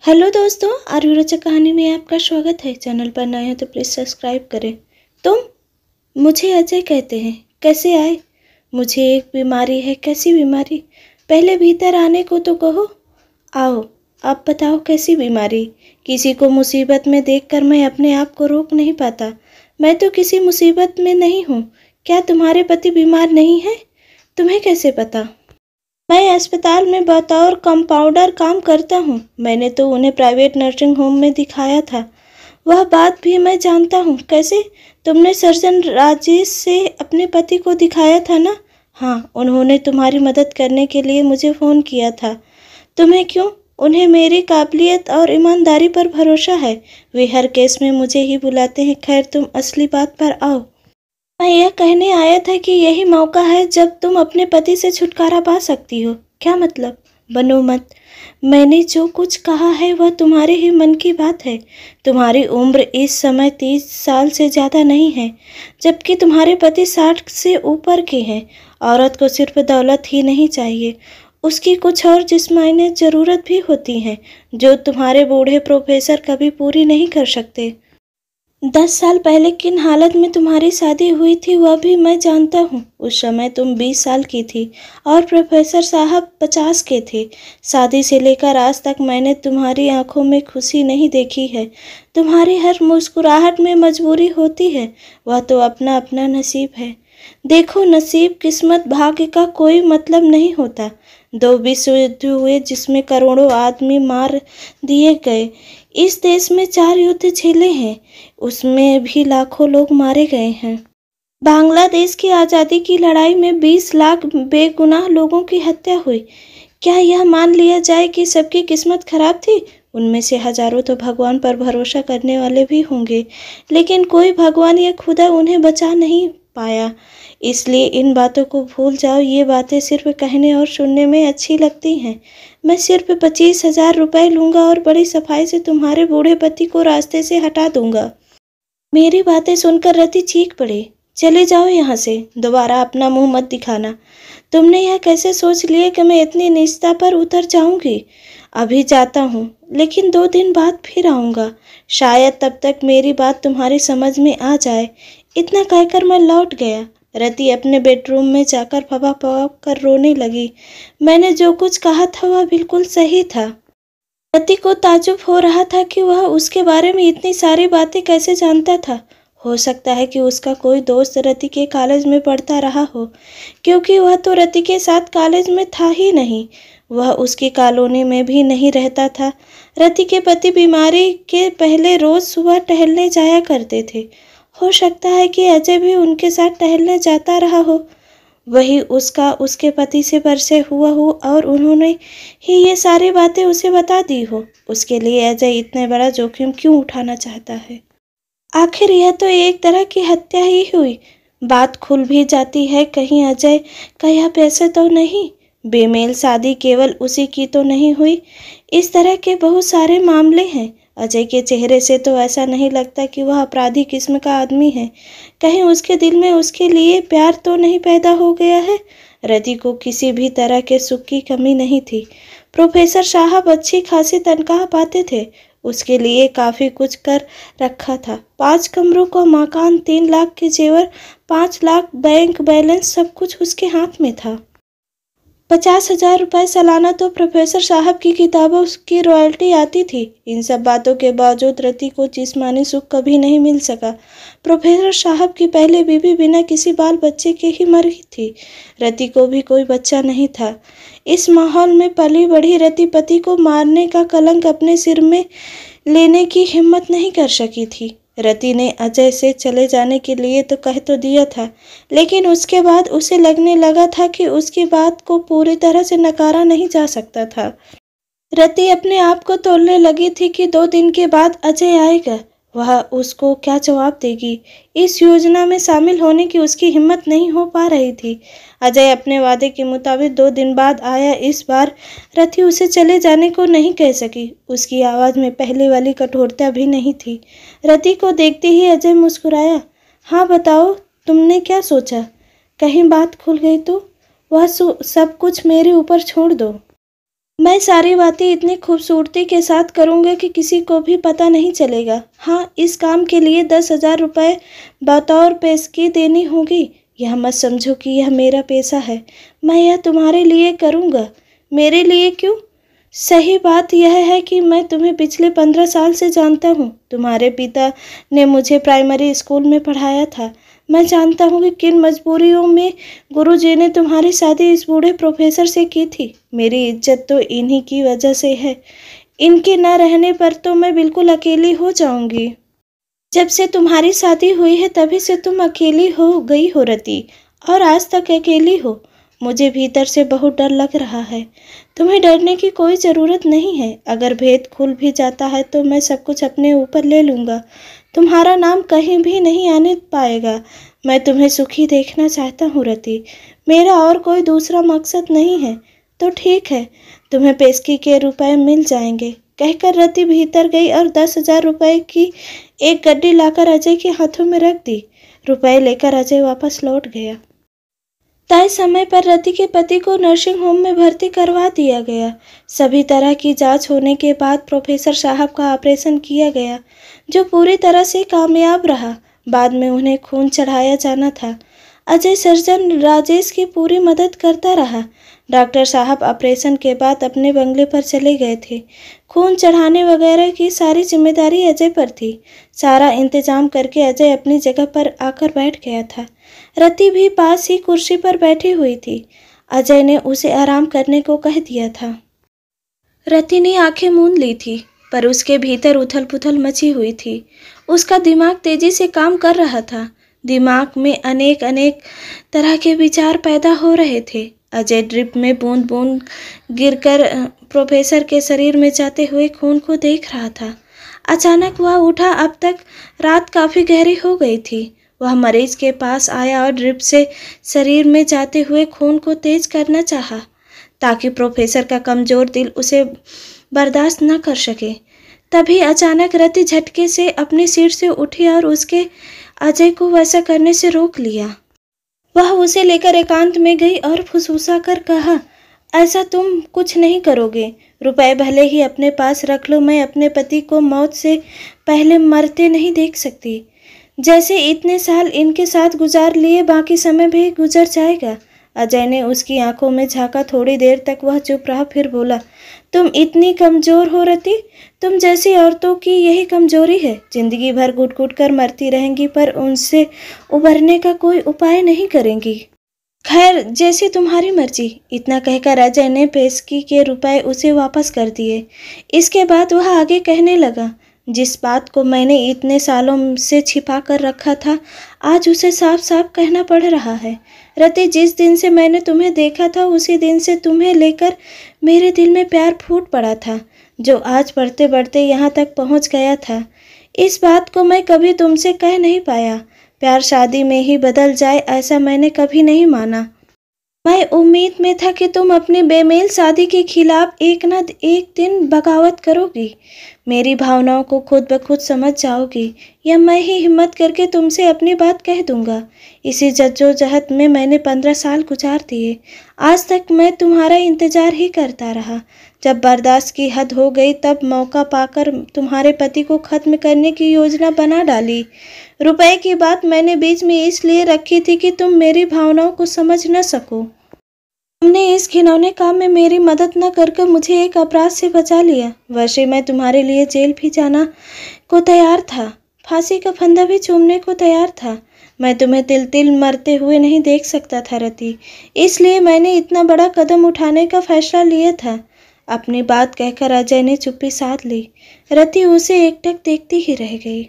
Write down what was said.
Hello दोस्तों, RV रोचक कहानी में आपका स्वागत है। चैनल पर नए हैं तो प्लीज़ सब्सक्राइब करें। तुम मुझे अजय कहते हैं, कैसे आए? मुझे एक बीमारी है। कैसी बीमारी? पहले भीतर आने को तो कहो। आओ, आप बताओ कैसी बीमारी? किसी को मुसीबत में देखकर मैं अपने आप को रोक नहीं पाता। मैं तो किसी मुसीबत में नहीं हूँ। क्या तुम्हारे पति बीमार नहीं है? तुम्हें कैसे पता? मैं अस्पताल में बतौर कंपाउंडर काम करता हूँ। मैंने तो उन्हें प्राइवेट नर्सिंग होम में दिखाया था। वह बात भी मैं जानता हूँ। कैसे? तुमने सर्जन राजेश से अपने पति को दिखाया था ना? हाँ, उन्होंने तुम्हारी मदद करने के लिए मुझे फ़ोन किया था। तुम्हें क्यों? उन्हें मेरी काबिलियत और ईमानदारी पर भरोसा है। वे हर केस में मुझे ही बुलाते हैं। खैर, तुम असली बात पर आओ। मैं यह कहने आया था कि यही मौका है जब तुम अपने पति से छुटकारा पा सकती हो। क्या मतलब? बनो मत। मैंने जो कुछ कहा है वह तुम्हारे ही मन की बात है। तुम्हारी उम्र इस समय 30 साल से ज़्यादा नहीं है, जबकि तुम्हारे पति 60 से ऊपर के हैं। औरत को सिर्फ दौलत ही नहीं चाहिए, उसकी कुछ और जिस्मानी ज़रूरत भी होती हैं, जो तुम्हारे बूढ़े प्रोफेसर कभी पूरी नहीं कर सकते। 10 साल पहले किन हालत में तुम्हारी शादी हुई थी वह भी मैं जानता हूँ। उस समय तुम 20 साल की थी और प्रोफेसर साहब 50 के थे। शादी से लेकर आज तक मैंने तुम्हारी आंखों में खुशी नहीं देखी है। तुम्हारी हर मुस्कुराहट में मजबूरी होती है। वह तो अपना अपना नसीब है। देखो, नसीब, किस्मत, भाग्य का कोई मतलब नहीं होता। 2 विश्व युद्ध हुए जिसमें करोड़ों आदमी मार दिए गए। इस देश में 4 युद्ध झेले हैं, उसमें भी लाखों लोग मारे गए हैं। बांग्लादेश की आज़ादी की लड़ाई में 20 लाख बेगुनाह लोगों की हत्या हुई। क्या यह मान लिया जाए कि सबकी किस्मत खराब थी? उनमें से हजारों तो भगवान पर भरोसा करने वाले भी होंगे, लेकिन कोई भगवान या खुदा उन्हें बचा नहीं पाया। इसलिए इन बातों को भूल जाओ। ये बातें सिर्फ कहने और सुनने में अच्छी लगती हैं। मैं सिर्फ 25,000 रुपये लूँगा और बड़ी सफाई से तुम्हारे बूढ़े पति को रास्ते से हटा दूंगा। मेरी बातें सुनकर रति चीख पड़ी। चले जाओ यहाँ से, दोबारा अपना मुंह मत दिखाना। तुमने यह कैसे सोच लिया कि मैं इतनी नीचता पर उतर जाऊंगी? अभी जाता हूँ, लेकिन 2 दिन बाद फिर आऊँगा। शायद तब तक मेरी बात तुम्हारी समझ में आ जाए। इतना कहकर मैं लौट गया। रति अपने बेडरूम में जाकर फवा फवा कर रोने लगी। मैंने जो कुछ कहा था वह बिल्कुल सही था। रति को ताज्जुब हो रहा था कि वह उसके बारे में इतनी सारी बातें कैसे जानता था। हो सकता है कि उसका कोई दोस्त रति के कॉलेज में पढ़ता रहा हो, क्योंकि वह तो रति के साथ कॉलेज में था ही नहीं। वह उसकी कॉलोनी में भी नहीं रहता था। रति के पति बीमारी के पहले रोज सुबह टहलने जाया करते थे। हो सकता है कि अजय भी उनके साथ टहलने जाता रहा हो। वही उसका उसके पति से परिचय हुआ हो और उन्होंने ही ये सारी बातें उसे बता दी हो। उसके लिए अजय इतने बड़ा जोखिम क्यों उठाना चाहता है? आखिर यह तो एक तरह की हत्या ही हुई। बात खुल भी जाती है, कहीं अजय का यह पैसे तो नहीं? बेमेल शादी केवल उसी की तो नहीं हुई। इस तरह के बहुत सारे मामले हैं। अजय के चेहरे से तो ऐसा नहीं लगता कि वह अपराधी किस्म का आदमी है। कहीं उसके दिल में उसके लिए प्यार तो नहीं पैदा हो गया है? रति को किसी भी तरह के सुख की कमी नहीं थी। प्रोफेसर साहब अच्छी खासी तनख्वाह पाते थे। उसके लिए काफ़ी कुछ कर रखा था। 5 कमरों का मकान, 3 लाख के जेवर, 5 लाख बैंक बैलेंस, सब कुछ उसके हाथ में था। 50,000 रुपये सालाना तो प्रोफेसर साहब की किताबों की रॉयल्टी आती थी। इन सब बातों के बावजूद रति को जिस्मानी सुख कभी नहीं मिल सका। प्रोफेसर साहब की पहली बीवी बिना किसी बाल बच्चे के ही मर गई थी। रति को भी कोई बच्चा नहीं था। इस माहौल में पली बढ़ी रति पति को मारने का कलंक अपने सिर में लेने की हिम्मत नहीं कर सकी थी। रति ने अजय से चले जाने के लिए तो कह तो दिया था, लेकिन उसके बाद उसे लगने लगा था कि उसकी बात को पूरी तरह से नकारा नहीं जा सकता था। रति अपने आप को तोड़ने लगी थी कि 2 दिन के बाद अजय आएगा। वह उसको क्या जवाब देगी? इस योजना में शामिल होने की उसकी हिम्मत नहीं हो पा रही थी। अजय अपने वादे के मुताबिक 2 दिन बाद आया। इस बार रति उसे चले जाने को नहीं कह सकी। उसकी आवाज़ में पहले वाली कठोरता भी नहीं थी। रति को देखते ही अजय मुस्कुराया। हाँ बताओ, तुमने क्या सोचा? कहीं बात खुल गई तो? वह सब कुछ मेरे ऊपर छोड़ दो। मैं सारी बातें इतनी खूबसूरती के साथ करूँगा कि किसी को भी पता नहीं चलेगा। हाँ, इस काम के लिए 10,000 रुपये बतौर पेशगी देनी होगी। यह मत समझो कि यह मेरा पैसा है, मैं यह तुम्हारे लिए करूँगा। मेरे लिए क्यों? सही बात यह है कि मैं तुम्हें पिछले 15 साल से जानता हूँ। तुम्हारे पिता ने मुझे प्राइमरी स्कूल में पढ़ाया था। मैं जानता हूँ कि किन मजबूरियों में गुरुजी ने तुम्हारी शादी इस बूढ़े प्रोफेसर से की थी। मेरी इज्जत तो इन्हीं की वजह से है। इनके न रहने पर तो मैं बिल्कुल अकेली हो जाऊंगी। जब से तुम्हारी शादी हुई है तभी से तुम अकेली हो गई हो रति, और आज तक अकेली हो। मुझे भीतर से बहुत डर लग रहा है। तुम्हें डरने की कोई ज़रूरत नहीं है। अगर भेद खुल भी जाता है तो मैं सब कुछ अपने ऊपर ले लूँगा। तुम्हारा नाम कहीं भी नहीं आने पाएगा। मैं तुम्हें सुखी देखना चाहता हूँ रति, मेरा और कोई दूसरा मकसद नहीं है। तो ठीक है, तुम्हें पेशगी के रुपए मिल जाएंगे, कहकर रति भीतर गई और 10,000 रुपये की एक गड्डी लाकर अजय के हाथों में रख दी। रुपए लेकर अजय वापस लौट गया। तय समय पर रति के पति को नर्सिंग होम में भर्ती करवा दिया गया। सभी तरह की जांच होने के बाद प्रोफेसर साहब का ऑपरेशन किया गया, जो पूरी तरह से कामयाब रहा। बाद में उन्हें खून चढ़ाया जाना था। अजय सर्जन राजेश की पूरी मदद करता रहा। डॉक्टर साहब ऑपरेशन के बाद अपने बंगले पर चले गए थे। खून चढ़ाने वगैरह की सारी जिम्मेदारी अजय पर थी। सारा इंतजाम करके अजय अपनी जगह पर आकर बैठ गया था। रति भी पास ही कुर्सी पर बैठी हुई थी। अजय ने उसे आराम करने को कह दिया था। रति ने आंखें मूंद ली थी, पर उसके भीतर उथल पुथल मची हुई थी। उसका दिमाग तेजी से काम कर रहा था। दिमाग में अनेक अनेक तरह के विचार पैदा हो रहे थे। अजय ड्रिप में बूंद बूंद गिरकर प्रोफेसर के शरीर में जाते हुए खून को देख रहा था। अचानक वह उठा। अब तक रात काफ़ी गहरी हो गई थी। वह मरीज के पास आया और ड्रिप से शरीर में जाते हुए खून को तेज करना चाहा, ताकि प्रोफेसर का कमज़ोर दिल उसे बर्दाश्त न कर सके। तभी अचानक रति झटके से अपनी सीट से उठी और उसके अजय को वैसा करने से रोक लिया। वह उसे लेकर एकांत में गई और फुसफुसा कर कहा, ऐसा तुम कुछ नहीं करोगे। रुपए भले ही अपने पास रख लो, मैं अपने पति को मौत से पहले मरते नहीं देख सकती। जैसे इतने साल इनके साथ गुजार लिए, बाकी समय भी गुजर जाएगा। अजय ने उसकी आंखों में झांका। थोड़ी देर तक वह चुप रहा, फिर बोला, तुम इतनी कमज़ोर हो रति। तुम जैसी औरतों की यही कमज़ोरी है। जिंदगी भर घुट घुट कर मरती रहेंगी, पर उनसे उबरने का कोई उपाय नहीं करेंगी। खैर, जैसी तुम्हारी मर्जी। इतना कहकर अजय ने पेशगी के रुपए उसे वापस कर दिए। इसके बाद वह आगे कहने लगा, जिस बात को मैंने इतने सालों से छिपा कर रखा था, आज उसे साफ साफ कहना पड़ रहा है। रति, जिस दिन से मैंने तुम्हें देखा था, उसी दिन से तुम्हें लेकर मेरे दिल में प्यार फूट पड़ा था, जो आज बढ़ते बढ़ते यहाँ तक पहुँच गया था। इस बात को मैं कभी तुमसे कह नहीं पाया। प्यार शादी में ही बदल जाए, ऐसा मैंने कभी नहीं माना। मैं उम्मीद में था कि तुम अपनी बेमेल शादी के खिलाफ एक न एक दिन बगावत करोगी, मेरी भावनाओं को खुद ब खुद समझ जाओगी, या मैं ही हिम्मत करके तुमसे अपनी बात कह दूंगा। इसी जद्दोजहद में मैंने 15 साल गुजार दिए। आज तक मैं तुम्हारा इंतजार ही करता रहा। जब बर्दाश्त की हद हो गई, तब मौका पाकर तुम्हारे पति को खत्म करने की योजना बना डाली। रुपए की बात मैंने बीच में इसलिए रखी थी कि तुम मेरी भावनाओं को समझ न सको। तुमने इस घिनौने काम में मेरी मदद न करके मुझे एक अपराध से बचा लिया। वैसे मैं तुम्हारे लिए जेल भी जाना को तैयार था, फांसी का फंदा भी चूमने को तैयार था। मैं तुम्हें तिल तिल मरते हुए नहीं देख सकता था रति, इसलिए मैंने इतना बड़ा कदम उठाने का फैसला लिया था। अपनी बात कहकर अजय ने चुप्पी साध ली। रति उसे एकटक देखती ही रह गई।